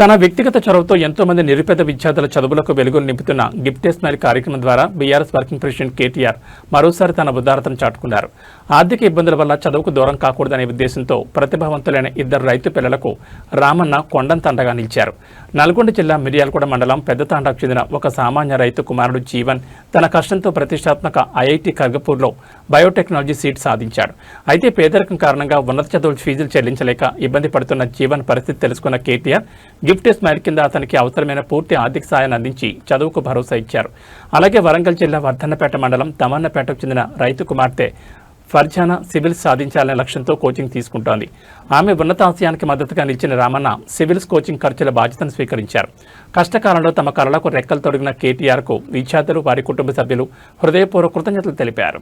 తన వ్యక్తిగత చొరవతో ఎంతో మంది నిరుపేద విద్యార్థుల చదువులకు వెలుగులు నింపుతున్న గిఫ్ట్ స్మైల్ కార్యక్రమం ద్వారా బీఆర్ఎస్ వర్కింగ్ ప్రెసిడెంట్ కేటీఆర్ మరోసారి తన ఉదారతను చాటుకున్నారు. ఆర్థిక ఇబ్బందుల వల్ల చదువుకు దూరం కాకూడదనే ఉద్దేశంతో ప్రతిభావంతులైన ఇద్దరు రైతు పిల్లలకు రామన్న కొండంత అండగా నిలిచారు. నల్గొండ జిల్లా మిర్యాలగూడ మండలం పెద్దతాండాకు చెందిన ఒక సామాన్య రైతు కుమారుడు జీవన్ తన కష్టంతో ప్రతిష్టాత్మక ఐఐటి ఖర్గపూర్లో బయోటెక్నాలజీ సీట్ సాధించాడు. అయితే పేదరికం కారణంగా ఉన్నత చదువుల ఫీజులు చెల్లించలేక ఇబ్బంది పడుతున్న జీవన్ పరిస్థితి తెలుసుకున్న కేటీఆర్ గిఫ్ట్ స్మైల్ కింద అతనికి అవసరమైన పూర్తి ఆర్థిక సాయాన్ని అందించి చదువుకు భరోసా ఇచ్చారు. అలాగే వరంగల్ జిల్లా వర్ధన్నపేట మండలం తమన్నపేటకు చెందిన రైతు కుమార్తె ఫర్జానా సివిల్స్ సాధించాలనే లక్ష్యంతో కోచింగ్ తీసుకుంటోంది. ఆమె ఉన్నతాశయానికి మద్దతుగా నిలిచిన రామన్న సివిల్స్ కోచింగ్ ఖర్చుల బాధ్యతను స్వీకరించారు. కష్టకాలంలో తమ కళలకు రెక్కలు తొడిగిన కేటీఆర్కు విద్యార్థులు, వారి కుటుంబ సభ్యులు హృదయపూర్వక కృతజ్ఞతలు తెలిపారు.